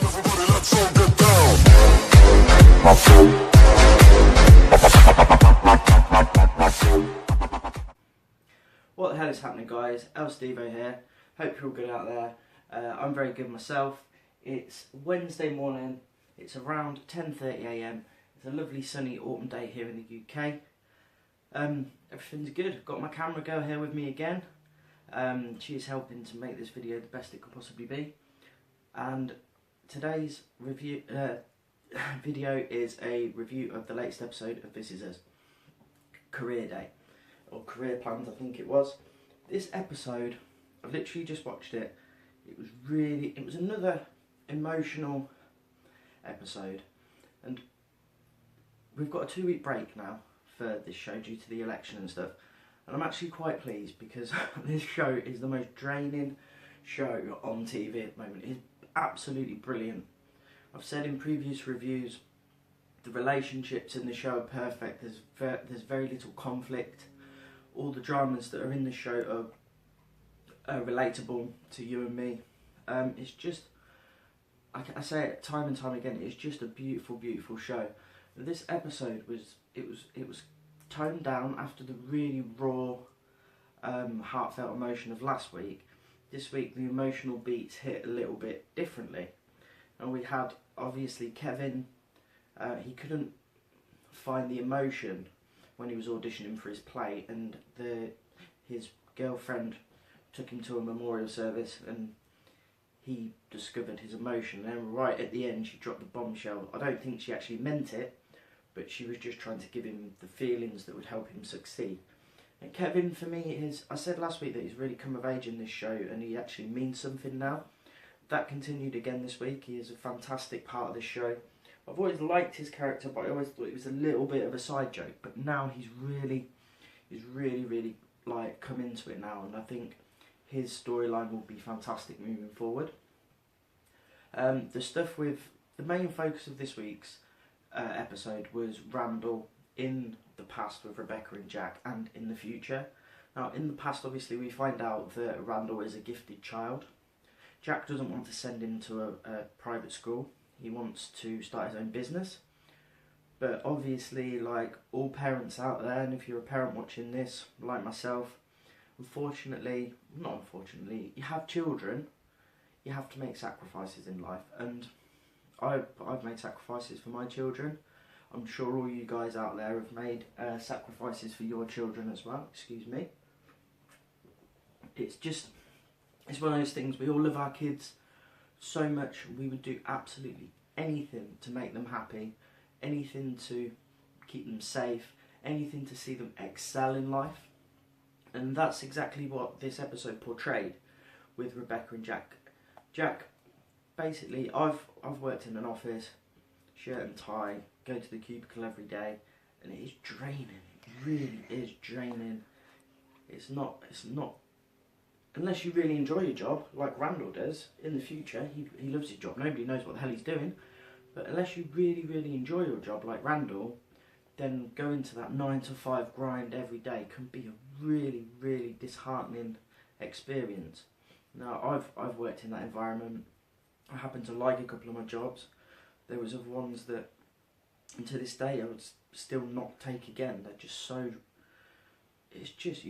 What the hell is happening, guys? El Stevo here. Hope you're all good out there. I'm very good myself. It's Wednesday morning. It's around 10:30 AM. It's a lovely sunny autumn day here in the UK. Everything's good. Got my camera girl here with me again. She is helping to make this video the best it could possibly be. And today's review video is a review of the latest episode of This Is Us Career Day, or Career Plans I think it was. This episode, I've literally just watched it. It was another emotional episode, and we've got a 2-week break now for this show due to the election and stuff, and I'm actually quite pleased because this show is the most draining show on TV at the moment. It's absolutely brilliant. I've said in previous reviews, the relationships in the show are perfect. There's very little conflict. All the dramas that are in the show are relatable to you and me. It's just, I say it time and time again, it's just a beautiful, beautiful show. This episode was toned down after the really raw, heartfelt emotion of last week. This week the emotional beats hit a little bit differently, and we had obviously Kevin. He couldn't find the emotion when he was auditioning for his play, and his girlfriend took him to a memorial service, and he discovered his emotion. And then right at the end she dropped the bombshell. I don't think she actually meant it, but she was just trying to give him the feelings that would help him succeed. And Kevin, for me, I said last week that he's really come of age in this show, and he actually means something now. That continued again this week. He is a fantastic part of this show. I've always liked his character, but I always thought he was a little bit of a side joke. But now he's really like come into it now, and I think his storyline will be fantastic moving forward. The stuff with the main focus of this week's episode was Randall in the past with Rebecca and Jack, and in the future. Now, in the past, obviously, we find out that Randall is a gifted child. Jack doesn't want to send him to a private school. He wants to start his own business. But obviously, like all parents out there, and if you're a parent watching this, like myself, unfortunately, not unfortunately, you have children, you have to make sacrifices in life. And I've made sacrifices for my children. I'm sure all you guys out there have made sacrifices for your children as well. Excuse me. It's one of those things. We all love our kids so much. We would do absolutely anything to make them happy, anything to keep them safe, anything to see them excel in life. And that's exactly what this episode portrayed with Rebecca and Jack. Jack, basically, I've worked in an office, shirt and tie, go to the cubicle every day, and it is draining. It really is draining. It's not, unless you really enjoy your job, like Randall does in the future. He loves his job. Nobody knows what the hell he's doing. But unless you really enjoy your job, like Randall, then going to that 9 to 5 grind every day can be a really disheartening experience. Now, I've worked in that environment. I happen to like a couple of my jobs. There was other ones that, and to this day, I would still not take again. They're just so, it's just,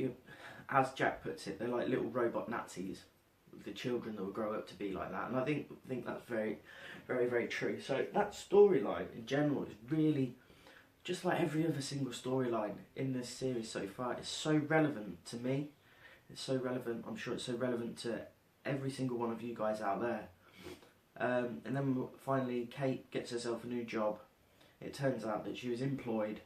as Jack puts it, they're like little robot Nazis, with the children that will grow up to be like that. And I think that's very true. So that storyline in general is really, just like every other single storyline in this series so far, it's so relevant to me. It's so relevant, I'm sure it's so relevant to every single one of you guys out there. And then finally, Kate gets herself a new job. It turns out that she was employed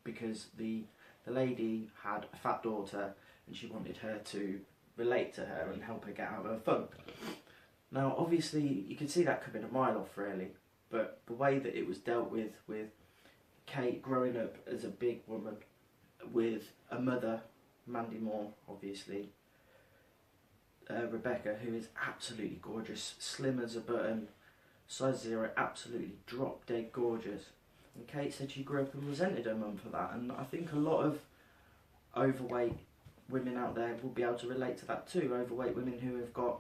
because the lady had a fat daughter, and she wanted her to relate to her and help her get out of her funk. Now, obviously, you can see that coming a mile off, really. But the way that it was dealt with Kate growing up as a big woman, with a mother, Mandy Moore, obviously, Rebecca, who is absolutely gorgeous, slim as a button, size 0, absolutely drop dead gorgeous. And Kate said she grew up and resented her mum for that, and I think a lot of overweight women out there will be able to relate to that too. Overweight women who have got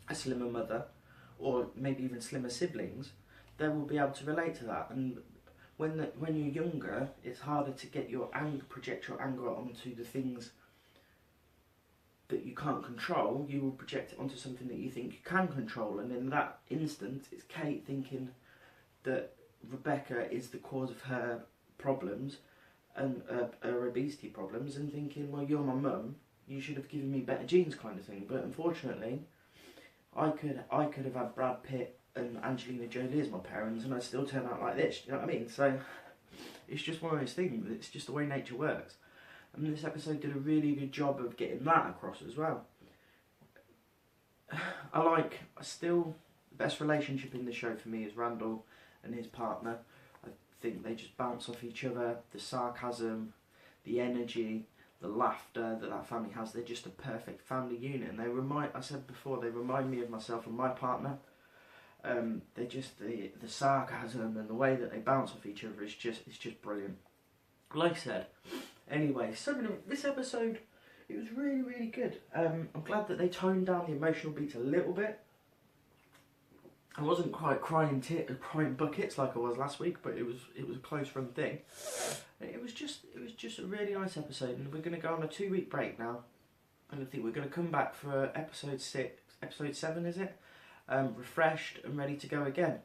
a slimmer mother, or maybe even slimmer siblings, they will be able to relate to that. And when you're younger, it's harder to get your anger, project your anger onto the things that you can't control. You will project it onto something that you think you can control, and in that instance, it's Kate thinking that Rebecca is the cause of her problems and her obesity problems, and thinking, well, you're my mum, you should have given me better genes, kind of thing. But unfortunately, I could have had Brad Pitt and Angelina Jolie as my parents, and I'd still turn out like this. You know what I mean? So it's just one of those things. It's just the way nature works. And this episode did a really good job of getting that across as well. The best relationship in the show for me is Randall and his partner. I think they just bounce off each other. The sarcasm, the energy, the laughter that family has. They're just a perfect family unit. And they remind me of myself and my partner. They just, the sarcasm and the way that they bounce off each other is just brilliant. Like I said, anyway, this episode, it was really, really good. I'm glad that they toned down the emotional beats a little bit. I wasn't quite crying buckets like I was last week, but it was a close run thing. It was just a really nice episode, and we're going to go on a 2-week break now. And I think we're going to come back for episode 7, is it? Refreshed and ready to go again.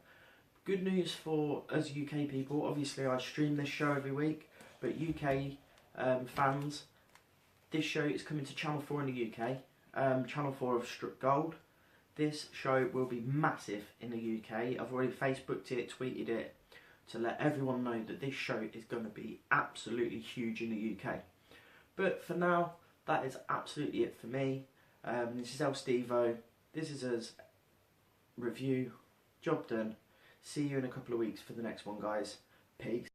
Good news for us UK people. Obviously, I stream this show every week, but UK fans, this show is coming to Channel 4 in the UK. Channel 4 have struck gold. This show will be massive in the UK. I've already Facebooked it, tweeted it, to let everyone know that this show is going to be absolutely huge in the UK. But for now, that is absolutely it for me. This is El Stevo. This is us. Review. Job done. See you in a couple of weeks for the next one, guys. Peace.